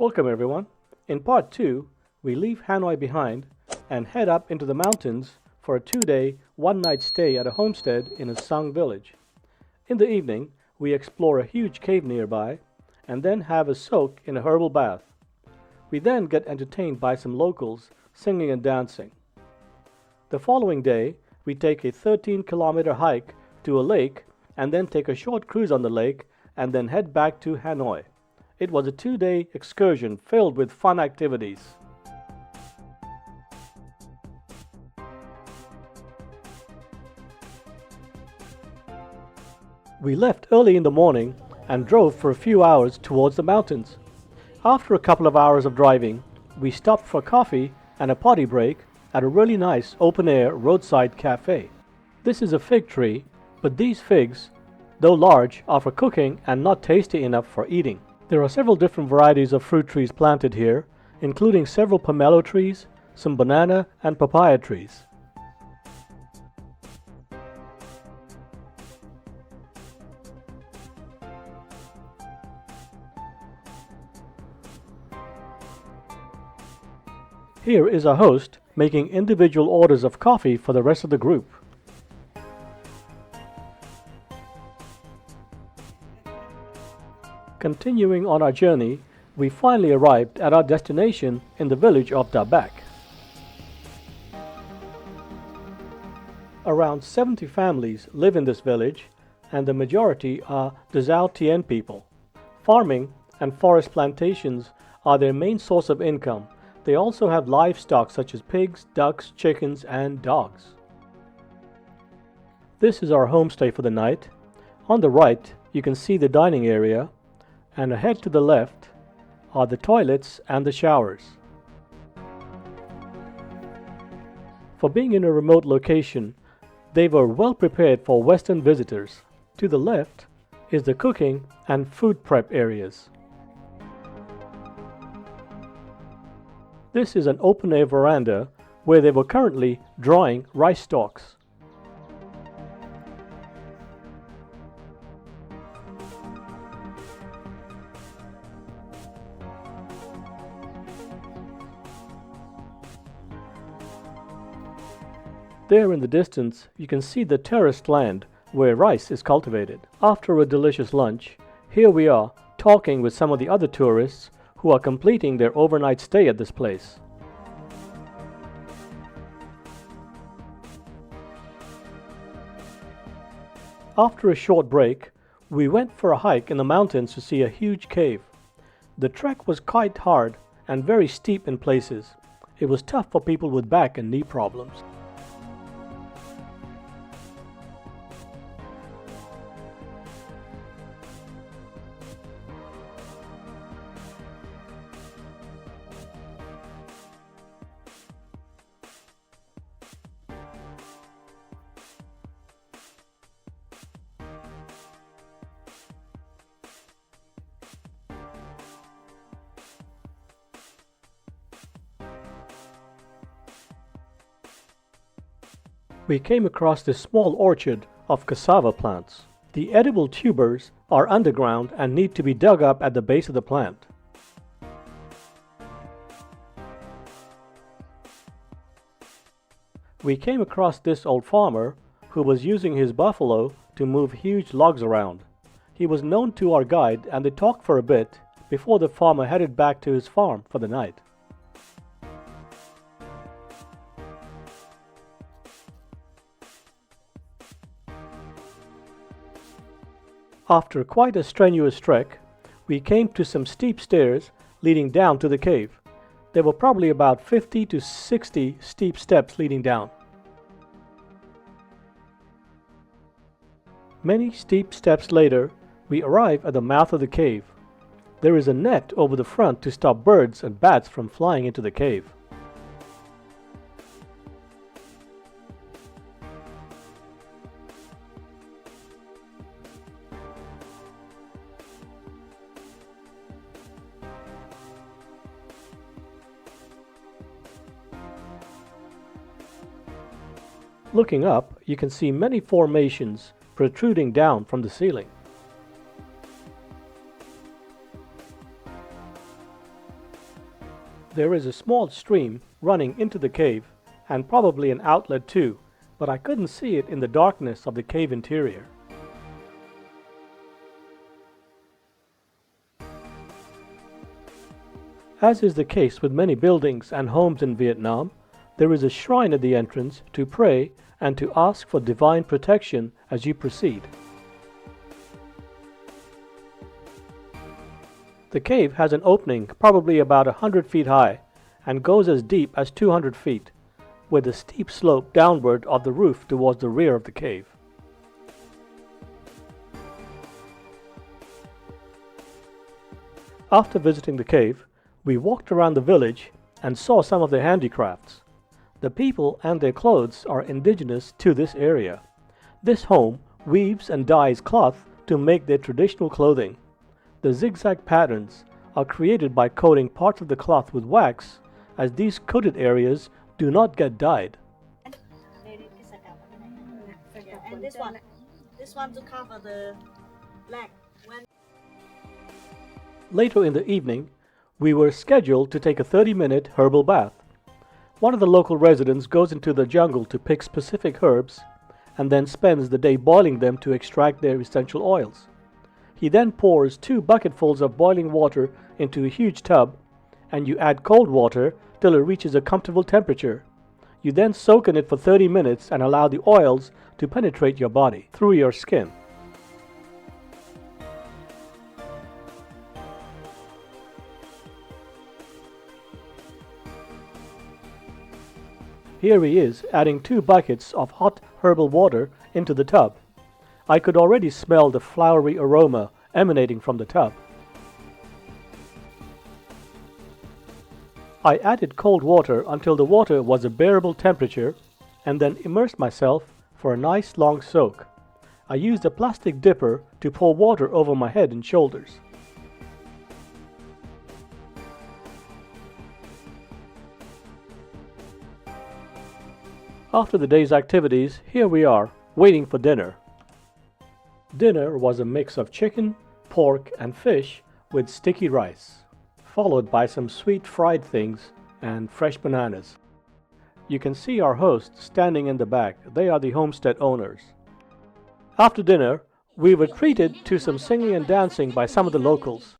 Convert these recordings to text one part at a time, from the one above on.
Welcome everyone. In part 2, we leave Hanoi behind and head up into the mountains for a 2-day, 1-night stay at a homestead in a Sung village. In the evening, we explore a huge cave nearby and then have a soak in a herbal bath. We then get entertained by some locals singing and dancing. The following day, we take a 13-kilometer hike to a lake and then take a short cruise on the lake and then head back to Hanoi. It was a 2-day excursion filled with fun activities. We left early in the morning and drove for a few hours towards the mountains. After a couple of hours of driving, we stopped for coffee and a potty break at a really nice open-air roadside cafe. This is a fig tree, but these figs, though large, are for cooking and not tasty enough for eating. There are several different varieties of fruit trees planted here, including several pomelo trees, some banana and papaya trees. Here is our host making individual orders of coffee for the rest of the group. Continuing on our journey, we finally arrived at our destination in the village of Da Bac. Around 70 families live in this village, and the majority are Dazao Tien people. Farming and forest plantations are their main source of income. They also have livestock such as pigs, ducks, chickens, and dogs. This is our homestay for the night. On the right, you can see the dining area, and ahead to the left are the toilets and the showers. For being in a remote location, they were well prepared for Western visitors. To the left is the cooking and food prep areas. This is an open-air veranda where they were currently drying rice stalks. There in the distance, you can see the terraced land where rice is cultivated. After a delicious lunch, here we are talking with some of the other tourists who are completing their overnight stay at this place. After a short break, we went for a hike in the mountains to see a huge cave. The trek was quite hard and very steep in places. It was tough for people with back and knee problems. We came across this small orchard of cassava plants. The edible tubers are underground and need to be dug up at the base of the plant. We came across this old farmer who was using his buffalo to move huge logs around. He was known to our guide and they talked for a bit before the farmer headed back to his farm for the night. After quite a strenuous trek, we came to some steep stairs leading down to the cave. There were probably about 50 to 60 steep steps leading down. Many steep steps later, we arrive at the mouth of the cave. There is a net over the front to stop birds and bats from flying into the cave. Looking up, you can see many formations protruding down from the ceiling. There is a small stream running into the cave, and probably an outlet too, but I couldn't see it in the darkness of the cave interior. As is the case with many buildings and homes in Vietnam, there is a shrine at the entrance to pray and to ask for divine protection as you proceed. The cave has an opening probably about 100 feet high and goes as deep as 200 feet, with a steep slope downward of the roof towards the rear of the cave. After visiting the cave, we walked around the village and saw some of the handicrafts. The people and their clothes are indigenous to this area. This home weaves and dyes cloth to make their traditional clothing. The zigzag patterns are created by coating parts of the cloth with wax, as these coated areas do not get dyed. And this one to cover the black. Later in the evening, we were scheduled to take a 30-minute herbal bath. One of the local residents goes into the jungle to pick specific herbs and then spends the day boiling them to extract their essential oils. He then pours 2 bucketfuls of boiling water into a huge tub, and you add cold water till it reaches a comfortable temperature. You then soak in it for 30 minutes and allow the oils to penetrate your body through your skin. Here he is, adding 2 buckets of hot herbal water into the tub. I could already smell the flowery aroma emanating from the tub. I added cold water until the water was a bearable temperature and then immersed myself for a nice long soak. I used a plastic dipper to pour water over my head and shoulders. After the day's activities, here we are, waiting for dinner. Dinner was a mix of chicken, pork, and fish with sticky rice, followed by some sweet fried things and fresh bananas. You can see our hosts standing in the back. They are the homestead owners. After dinner, we were treated to some singing and dancing by some of the locals.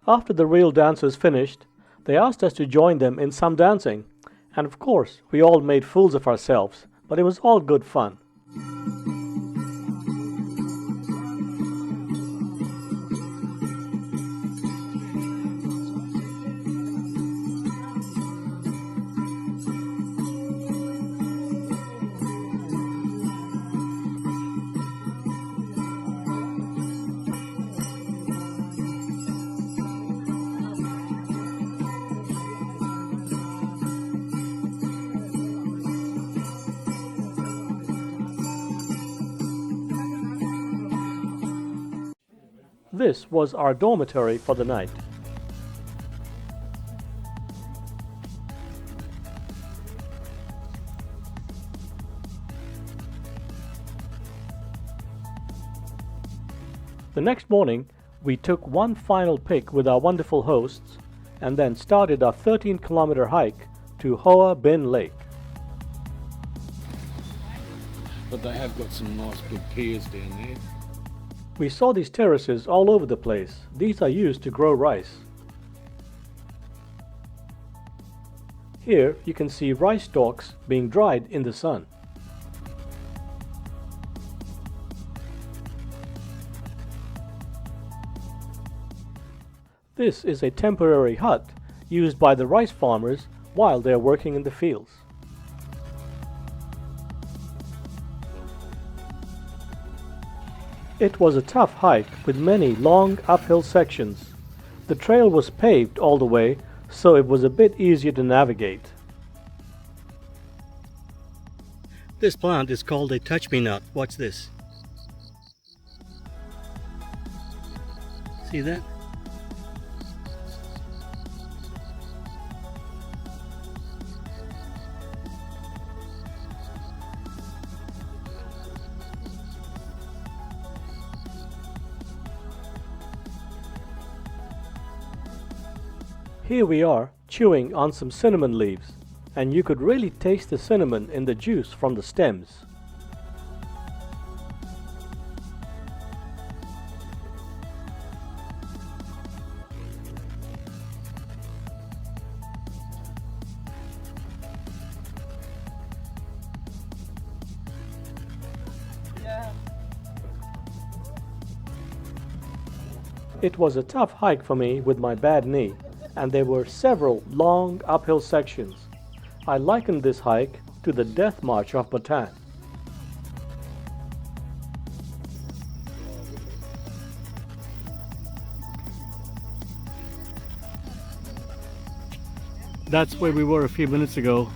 After the real dancers finished, they asked us to join them in some dancing, and of course we all made fools of ourselves, but it was all good fun. This was our dormitory for the night. The next morning, we took one final pick with our wonderful hosts and then started our 13-kilometer hike to Hoa Bình Lake. But they have got some nice big piers down there. We saw these terraces all over the place. These are used to grow rice. Here you can see rice stalks being dried in the sun. This is a temporary hut used by the rice farmers while they are working in the fields. It was a tough hike with many long uphill sections. The trail was paved all the way, so it was a bit easier to navigate. This plant is called a touch-me-not. Watch this. See that? Here we are, chewing on some cinnamon leaves, and you could really taste the cinnamon in the juice from the stems. It was a tough hike for me with my bad knee, and there were several long uphill sections. I likened this hike to the Death March of Bhutan. That's where we were a few minutes ago.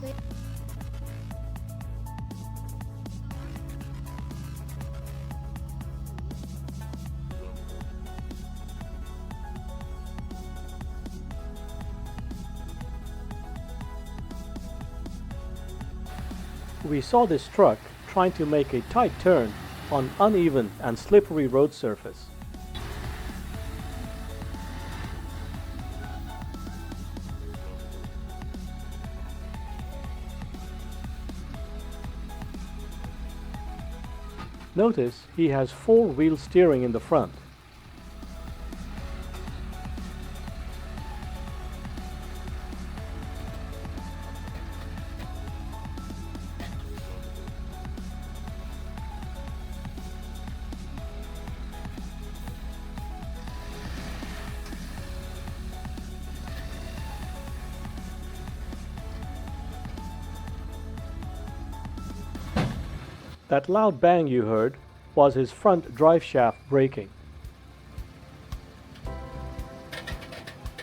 We saw this truck trying to make a tight turn on uneven and slippery road surface. Notice he has four-wheel steering in the front. That loud bang you heard was his front drive shaft braking.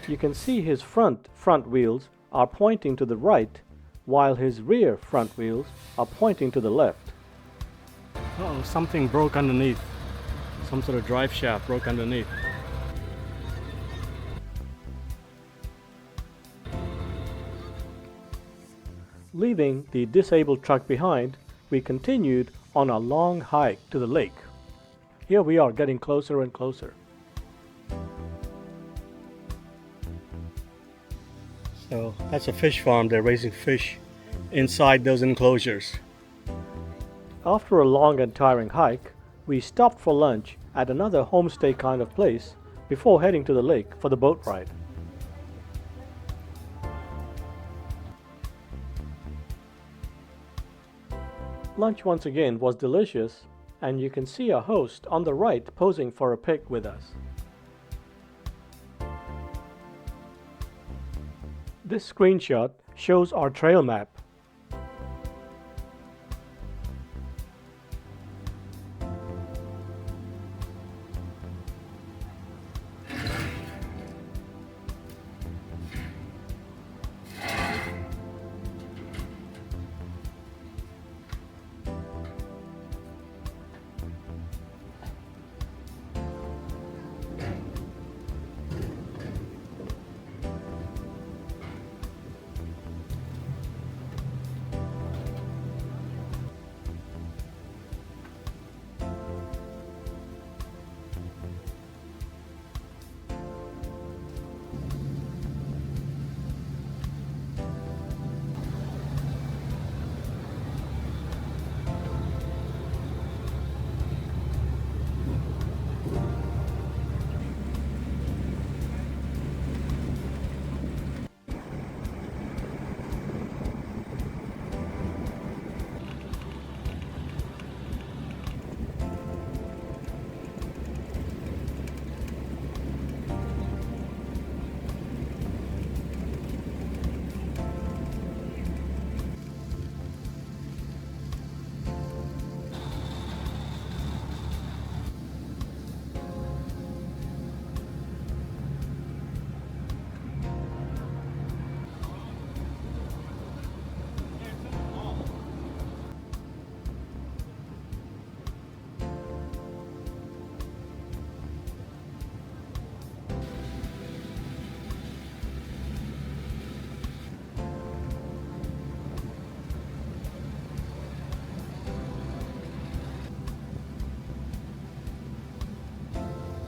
You can see his front wheels are pointing to the right, while his rear front wheels are pointing to the left. Uh-oh, something broke underneath. Some sort of drive shaft broke underneath. Leaving the disabled truck behind, we continued on a long hike to the lake. Here we are getting closer and closer. So that's a fish farm. They're raising fish inside those enclosures. After a long and tiring hike, we stopped for lunch at another homestay kind of place before heading to the lake for the boat ride. Lunch once again was delicious, and you can see our host on the right posing for a pic with us. This screenshot shows our trail map.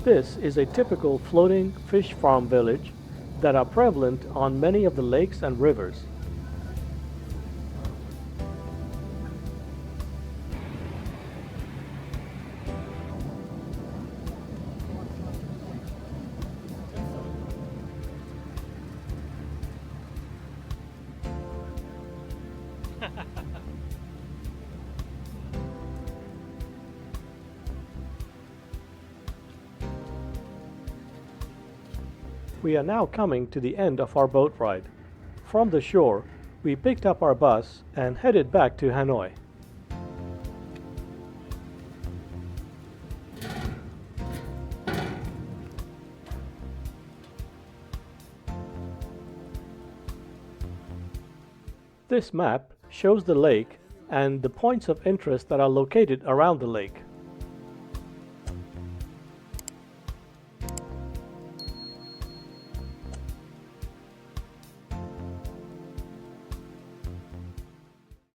This is a typical floating fish farm village that are prevalent on many of the lakes and rivers. We are now coming to the end of our boat ride. From the shore, we picked up our bus and headed back to Hanoi. This map shows the lake and the points of interest that are located around the lake.